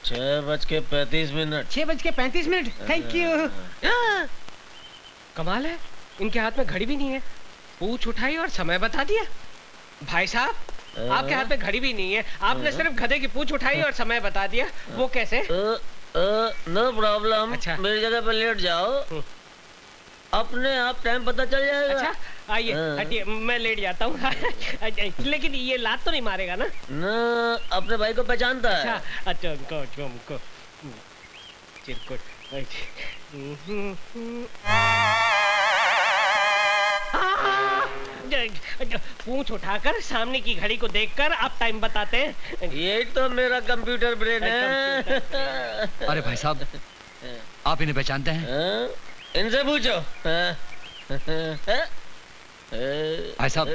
6:35। 6:35। Thank you. कमाल है, इनके हाथ में घड़ी भी नहीं है। पूछ उठाई और समय बता दिया। भाई साहब, आपके हाथ में घड़ी भी नहीं है, आपने सिर्फ गधे की पूछ उठाई और समय बता दिया। वो कैसे? No problem. अच्छा। मेरी जगह पर लेट जाओ, अपने आप टाइम पता चल जाएगा। अच्छा, आइए हटिए, मैं लेट जाता हूँ। लेकिन ये लात तो नहीं मारेगा ना? न, अपने भाई को पहचानता है। अच्छा, उनको चिरकुट। पूंछ उठाकर सामने की घड़ी को देखकर आप टाइम बताते हैं। यही तो मेरा कंप्यूटर ब्रेन है। अरे भाई साहब, आप इन्हें पहचानते हैं? इनसे पूछो। भाई साहब,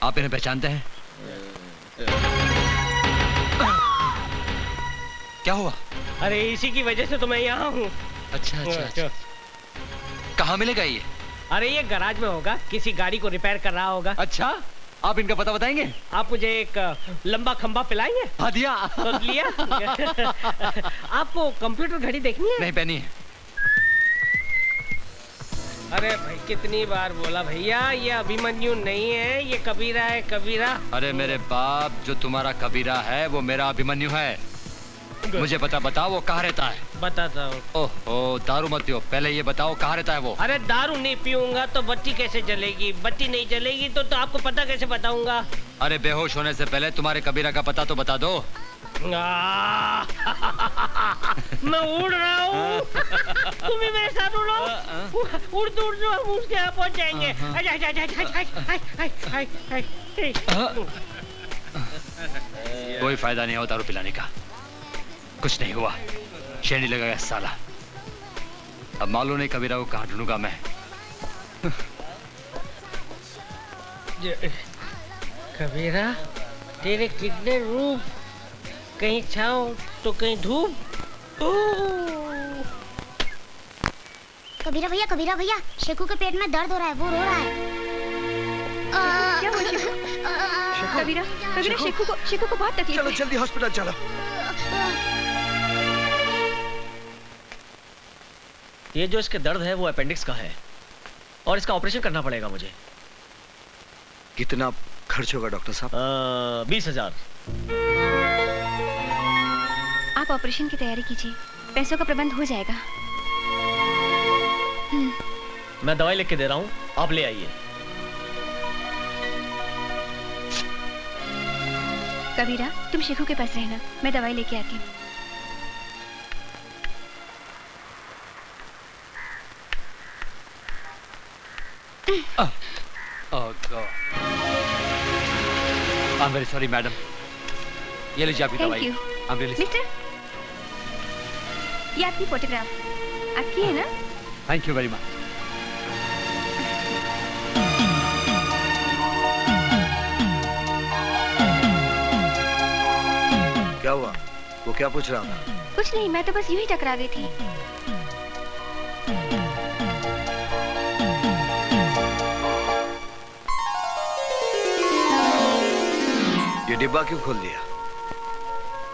आप इन्हें पहचानते हैं? क्या हुआ? अरे इसी की वजह से तो मैं यहाँ हूँ। अच्छा। कहाँ मिलेगा ये? अरे ये गैराज में होगा, किसी गाड़ी को रिपेयर कर रहा होगा। अच्छा, आप इनका पता बताएंगे? आप मुझे एक लंबा खंबा पिलाएंगे? हाँ दिया। तो लिया। आपको कंप्यूटर घड़ी देखनी है? नहीं पहनी है। अरे भाई कितनी बार बोला भैया, ये अभिमन्यु नहीं है, ये कबीरा है, कबीरा। अरे मेरे बाप, जो तुम्हारा कबीरा है वो मेरा अभिमन्यु है। मुझे बताओ वो कहाँ रहता है? बताता हूँ। ओहो, दारू मत पियो, पहले ये बताओ कहाँ रहता है वो? अरे दारू नहीं पीऊंगा तो बत्ती कैसे जलेगी? बत्ती नहीं जलेगी तो आपको पता कैसे बताऊंगा? अरे बेहोश होने से पहले तुम्हारे कबीरा का पता तो बता दो। मैं उड़ रहा हूँ, तुम भी मेरे साथ उड़ो। उड़ जो हम उसके यहाँ पहुँच जाएंगे। कोई फायदा नहीं हो दारू पिलाने का, कुछ नहीं हुआ, शेरनी लगेगा साला। अब मालूम नहीं कबीरा को कहाँ ढूंढूंगा मैं। कबीरा, तेरे कितने रूप, कहीं छाँव तो कहीं धूप। कबीरा भैया, शेखू के पेट में दर्द हो रहा है, वो रो रहा है। क्या हुआ शेखू? कबीरा, शेखू को बहुत तकलीफ है। चलो जल्दी हॉस्पिटल चलो। ये जो इसके दर्द है वो अपेंडिक्स का है और इसका ऑपरेशन करना पड़ेगा मुझे। कितना खर्च होगा डॉक्टर साहब? 20,000। आप ऑपरेशन की तैयारी कीजिए, पैसों का प्रबंध हो जाएगा। मैं दवाई लिख के दे रहा हूँ, आप ले आइए। कबीरा, तुम शेखू के पास रहना, मैं दवाई लेके आती हूँ। Oh God. I'm very sorry, madam. ये लीजिए आपकी दवाई। Thank you. I'm really sorry. Mister, ये आपकी फोटोग्राफ, आपकी है ना? Thank you very much. क्या हुआ? वो क्या पूछ रहा था? कुछ नहीं, मैं तो बस यूं ही टकरा गई थी। ये डिब्बा क्यों खोल दिया?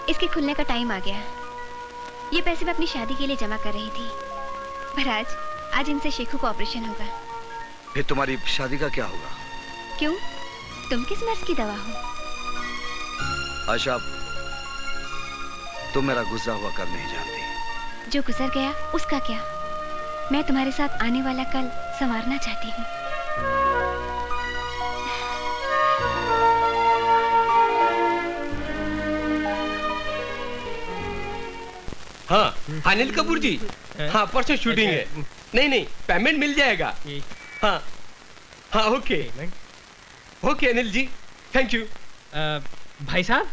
इसके खुलने का टाइम आ गया। ये पैसे मैं अपनी शादी के लिए जमा कर रही थी, पर आज इनसे शेखू को ऑपरेशन होगा। फिर तुम्हारी शादी का क्या होगा? क्यों? तुम किस मर्ज की दवा हो? आशा, तुम मेरा गुजरा हुआ कल नहीं जानती। जो गुजर गया उसका क्या? मैं तुम्हारे साथ आने वाला कल संवारना चाहती हूँ। हाँ अनिल कपूर जी, हाँ परसों शूटिंग है। नहीं पेमेंट मिल जाएगा। हाँ okay Anil ji, thank you. भाई साहब,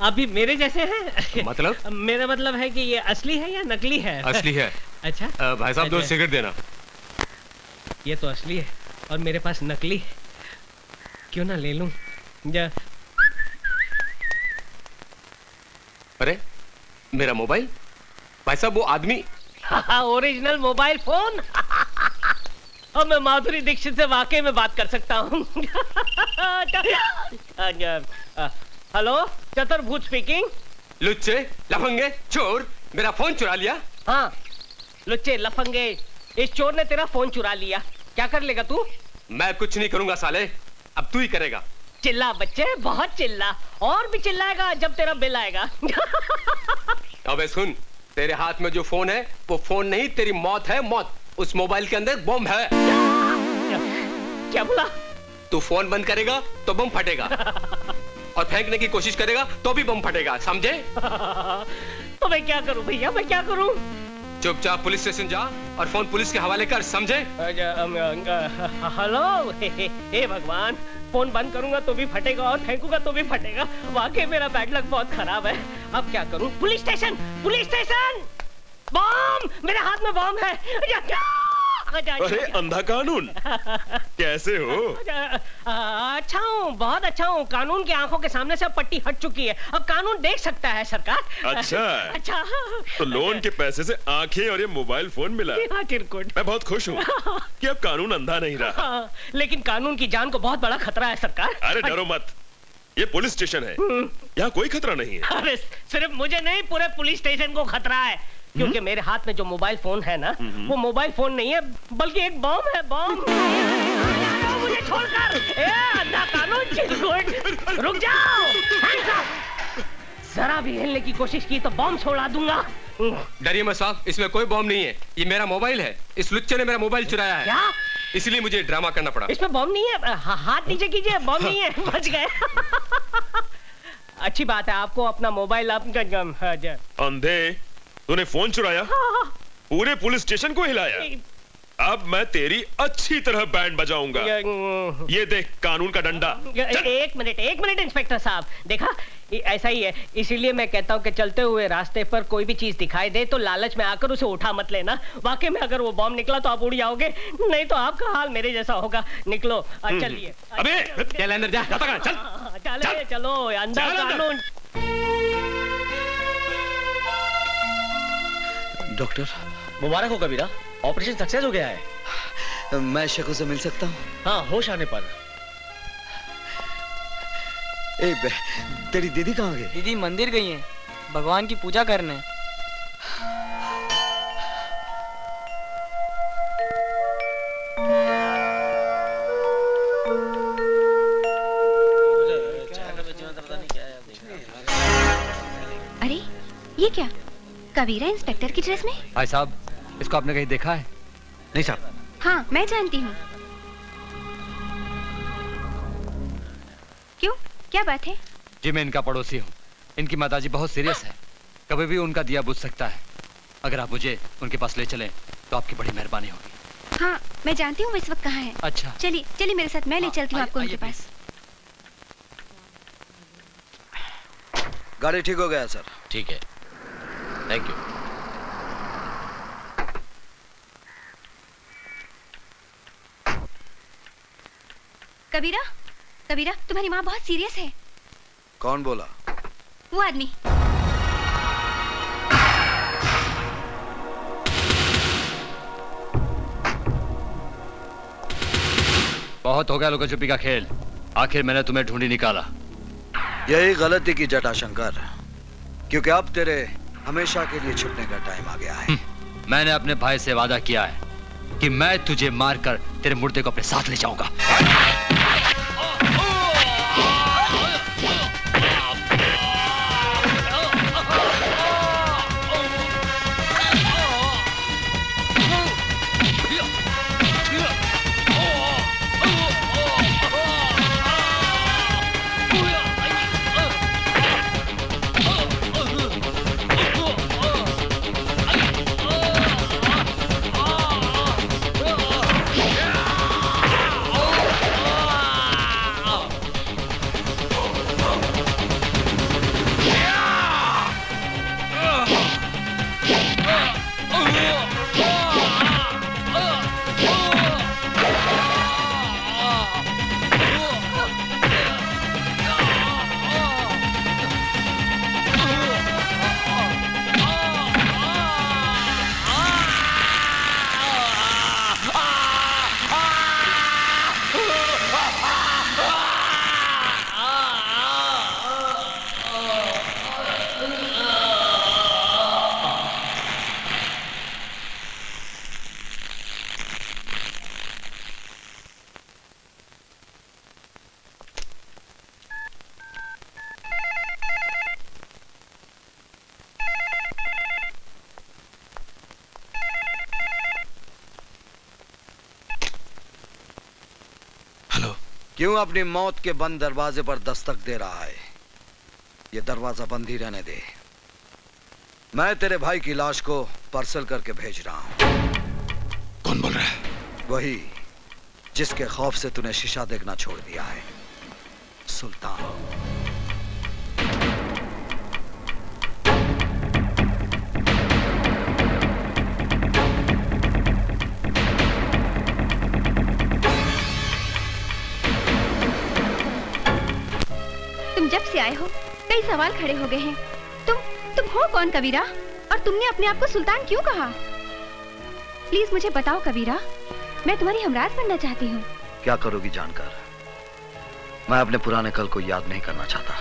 आप भी मेरे जैसे हैं? मतलब? मेरा मतलब है कि ये असली है या नकली है? असली है। अच्छा भाई साहब, 2 सिगरेट देना। ये तो असली है और मेरे पास नकली है, क्यों ना ले लूं? अरे मेरा मोबाइल? भाई साहब वो आदमी ओरिजिनल मोबाइल फोन। अब मैं माधुरी दीक्षित से वाकई में बात कर सकता हूँ। हेलो, चतुर्भुज स्पीकिंग। लुच्चे, लफंगे, चोर, मेरा फोन चुरा लिया। हाँ, लुच्चे लफंगे, इस चोर ने तेरा फोन चुरा लिया। क्या कर लेगा तू? मैं कुछ नहीं करूंगा साले, अब तू ही करेगा। चिल्ला बच्चे, बहुत चिल्ला, और भी चिल्लाएगा जब तेरा बिल आएगा। अबे सुन, तेरे हाथ में जो फोन है वो फोन नहीं, तेरी मौत है, मौत। उस मोबाइल के अंदर बम है। क्या बोला? तू फोन बंद करेगा तो बम फटेगा और फेंकने की कोशिश करेगा तो भी बम फटेगा, समझे? तो मैं क्या करूं भैया, मैं क्या करूं? चुपचाप पुलिस स्टेशन जा और फोन पुलिस के हवाले कर, समझे? हेलो, हे भगवान, फोन बंद करूंगा तो भी फटेगा और फेंकूंगा तो भी फटेगा। वाकई मेरा बैड लक बहुत खराब है। अब क्या करूं? Police station, police station! Bomb! मेरे हाथ में बम है। अरे अंधा कानून, कैसे हो? अच्छा हूँ, बहुत अच्छा हूँ। कानून की आंखों के सामने से पट्टी हट चुकी है, अब कानून देख सकता है सरकार। अच्छा अच्छा, तो लोन के पैसे से आंखें और ये मोबाइल फोन मिला। हाँ, चिरकुट। मैं बहुत खुश हूँ कि अब कानून अंधा नहीं रहा। लेकिन कानून की जान को बहुत बड़ा खतरा है सरकार। अरे डरो मत, ये पुलिस स्टेशन है, यहाँ कोई खतरा नहीं है। अरे सिर्फ मुझे नहीं, पूरे पुलिस स्टेशन को खतरा है, क्योंकि मेरे हाथ में जो मोबाइल फोन है ना, वो मोबाइल फोन नहीं है बल्कि एक बम है, बम। मुझे छोड़कर, अंधा कानून, चिरकुट, रुक जाओ। जरा भी हिलने की कोशिश की तो बम छोड़ा दूंगा। डरिए मत साहब, इसमें कोई बम नहीं है, ये मेरा मोबाइल है। इस लुच्चे ने मेरा मोबाइल चुराया है। क्या? इसलिए मुझे ड्रामा करना पड़ा। इसमें बम नहीं है, हाथ नीचे कीजिए, बम नहीं है, बच गए। अच्छी बात है, आपको अपना मोबाइल अंधे, तूने फोन चुराया, पूरे पुलिस स्टेशन को हिलाया। अब मैं तेरी अच्छी तरह बैंड बजाऊंगा। ये देख कानून का डंडा। एक मिनट इंस्पेक्टर साहब, देखा ऐसा ही है, इसीलिए मैं कहता हूँ कि चलते हुए रास्ते पर कोई भी चीज दिखाई दे तो लालच में आकर उसे उठा मत लेना। वाकई में अगर वो बॉम्ब निकला तो आप उड़ जाओगे, नहीं तो आपका हाल मेरे जैसा होगा। निकलो, चलिए। अबे चल अंदर जा, चल। चलो, अंदर कानून। डॉक्टर, मुबारक हो कबीरा, ऑपरेशन सक्सेस हो गया है। मैं शकु से मिल सकता हूँ? हाँ, होश आने पर। तेरी दीदी कहाँ गई? दीदी मंदिर गई हैं, भगवान की पूजा करने। अरे ये क्या, कबीरा इंस्पेक्टर की ड्रेस में? भाई साहब, इसको आपने कहीं देखा है? नहीं साहब। हाँ, मैं जानती हूँ। क्यों, क्या बात है? जी मैं इनका पड़ोसी हूँ। इनकी माताजी बहुत सीरियस है, कभी भी उनका दिया बुझ सकता है। अगर आप मुझे उनके पास ले चलें तो आपकी बड़ी मेहरबानी होगी। हाँ, मैं जानती हूँ वो इस वक्त कहाँ है। अच्छा, चलिए चलिए मेरे साथ, मैं ले चलती हूँ आपको उनके पास। गाड़ी ठीक हो गया सर। ठीक है, थैंक यू। कबीरा, कबीरा, तुम्हारी माँ बहुत सीरियस है। कौन बोला? वो आदमी। बहुत हो गया लुका छुपी का खेल, आखिर मैंने तुम्हें ढूंढी निकाला। यही गलती की जटा शंकर, क्योंकि अब तेरे हमेशा के लिए छुपने का टाइम आ गया है। मैंने अपने भाई से वादा किया है कि मैं तुझे मारकर तेरे मुर्दे को अपने साथ ले जाऊंगा। क्यों अपनी मौत के बंद दरवाजे पर दस्तक दे रहा है? ये दरवाजा बंद ही रहने दे। मैं तेरे भाई की लाश को पार्सल करके भेज रहा हूं। कौन बोल रहा है? वही जिसके खौफ से तूने शीशा देखना छोड़ दिया है, सुल्तान। तुम जब से आए हो कई सवाल खड़े हो गए हैं। तुम हो कौन कबीरा? और तुमने अपने आप को सुल्तान क्यों कहा? प्लीज मुझे बताओ कबीरा, मैं तुम्हारी हमराज बनना चाहती हूँ। क्या करोगी जानकर? मैं अपने पुराने कल को याद नहीं करना चाहता।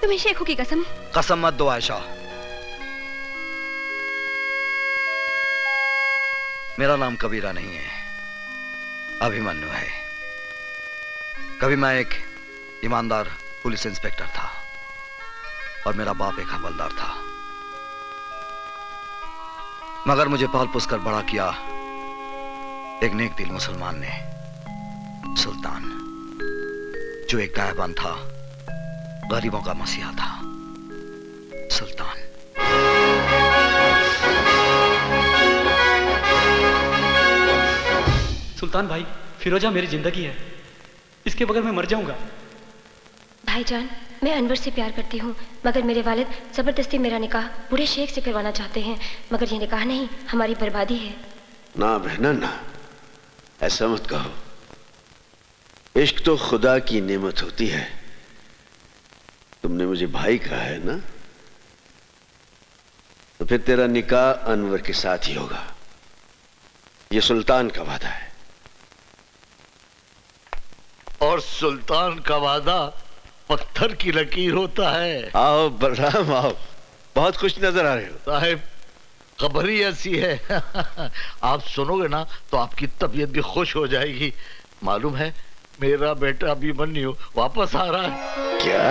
तुम्हें शेखू की कसम। कसम मत दो आयशा। मेरा नाम कबीरा नहीं है, अभिमन्यु है। कभी मैं एक ईमानदार पुलिस इंस्पेक्टर था और मेरा बाप एक हवलदार था, मगर मुझे पाल पोस कर बड़ा किया एक नेक दिल मुसलमान ने, सुल्तान, जो एक दयावान था, गरीबों का मसीहा था। सुल्तान। सुल्तान भाई, फिरोजा मेरी जिंदगी है, इसके बगैर मैं मर जाऊंगा। भाईजान, मैं अनवर से प्यार करती हूँ, मगर मेरे वालिद जबरदस्ती मेरा निकाह बूढ़े शेख से करवाना चाहते हैं, मगर ये निकाह नहीं, हमारी बर्बादी है। ना बहना ना, ऐसा मत कहो। इश्क तो खुदा की नेमत होती है। तुमने मुझे भाई कहा है ना, तो फिर तेरा निकाह अनवर के साथ ही होगा। ये सुल्तान का वादा है। और सुल्तान का वादा पत्थर की लकीर होता है। आओ बलराम आओ, बहुत खुश नजर आ रहे हो। साहिब, खबर ही ऐसी है आप सुनोगे ना तो आपकी तबीयत भी खुश हो जाएगी। मालूम है, मेरा बेटा अभिमन्यु वापस आ रहा है। क्या?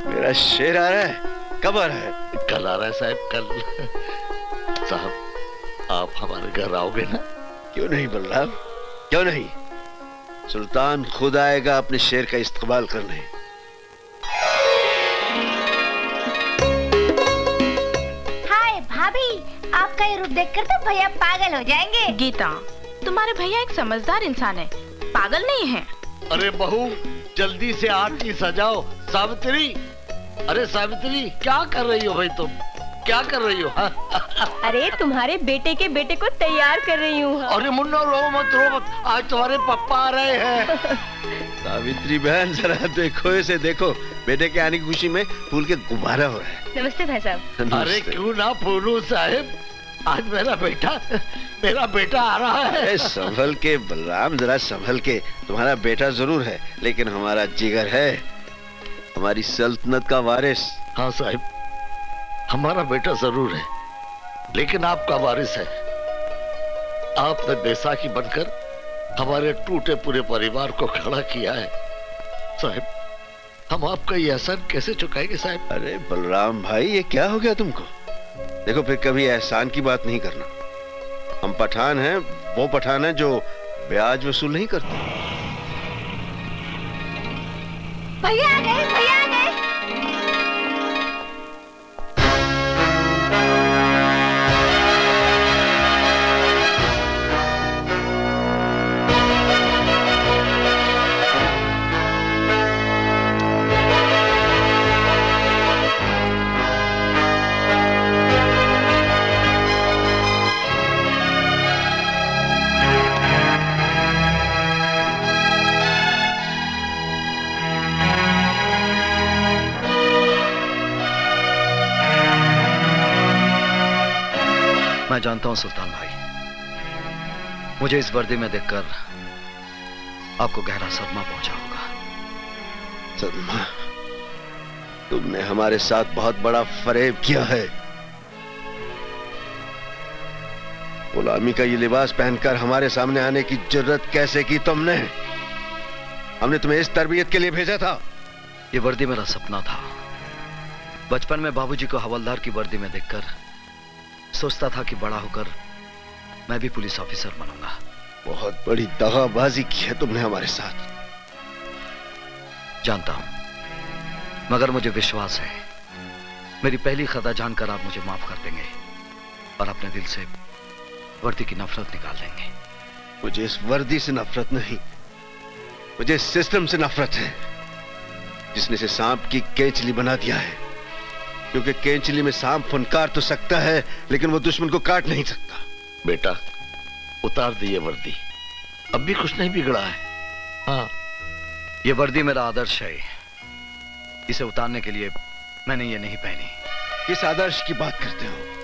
मेरा शेर आ रहा है? कब आ रहा है? कल आ रहा है साहब, कल। साहब, आप हमारे घर आओगे ना? क्यों नहीं बलराम, क्यों नहीं। सुल्तान खुद आएगा अपने शेर का इस्तेमाल करने। हाय भाभी, आपका ये रूप देखकर तो भैया पागल हो जाएंगे। गीता, तुम्हारे भैया एक समझदार इंसान है, पागल नहीं है। अरे बहू, जल्दी से आरती सजाओ। सावित्री, अरे सावित्री, क्या कर रही हो भाई तुम? क्या कर रही हो? अरे तुम्हारे बेटे के बेटे को तैयार कर रही हूँ। अरे मुन्ना, रो मत रो मत, आज तुम्हारे पापा आ रहे हैं। सावित्री बहन, जरा देखो इसे, देखो, बेटे के आने की खुशी में फूल के गुब्बारा हो रहा है। नमस्ते भाई साहब। अरे क्यों ना फूलू साहिब, आज मेरा बेटा आ रहा है। संभल के बलराम, जरा संभल के। तुम्हारा बेटा जरूर है, लेकिन हमारा जिगर है, हमारी सल्तनत का वारिस। हाँ साहिब, हमारा बेटा जरूर है, लेकिन आपका वारिस है। आपने बैसाखी बनकर हमारे टूटे पूरे परिवार को खड़ा किया है। साहिब, हम आपका ये एहसान कैसे चुकाएंगे साहिब? अरे बलराम भाई, ये क्या हो गया तुमको? देखो, फिर कभी एहसान की बात नहीं करना। हम पठान हैं, वो पठान है जो ब्याज वसूल नहीं करते। भैया आ गए, भैया आ गए। मैं जानता हूं सुल्तान भाई, मुझे इस वर्दी में देखकर आपको गहरा सदमा पहुंचा होगा। सदमा? तुमने हमारे साथ बहुत बड़ा फरेब किया है। गुलामी का ये लिबास पहनकर हमारे सामने आने की जरूरत कैसे की तुमने? हमने तुम्हें इस तरबियत के लिए भेजा था। ये वर्दी मेरा सपना था। बचपन में बाबूजी को हवलदार की वर्दी में देखकर सोचता था कि बड़ा होकर मैं भी पुलिस ऑफिसर बनूंगा। बहुत बड़ी दगाबाजी की है तुमने हमारे साथ। जानता हूं, मगर मुझे विश्वास है मेरी पहली खता जानकर आप मुझे माफ कर देंगे और अपने दिल से वर्दी की नफरत निकाल देंगे। मुझे इस वर्दी से नफरत नहीं, मुझे इस सिस्टम से नफरत है जिसने इसे सांप की केंचली बना दिया है। क्योंकि केंचली में सांप फनकार तो सकता है लेकिन वो दुश्मन को काट नहीं सकता। बेटा उतार दिए वर्दी, अब भी कुछ नहीं बिगड़ा है। हाँ, ये वर्दी मेरा आदर्श है, इसे उतारने के लिए मैंने ये नहीं पहनी। किस आदर्श की बात करते हो?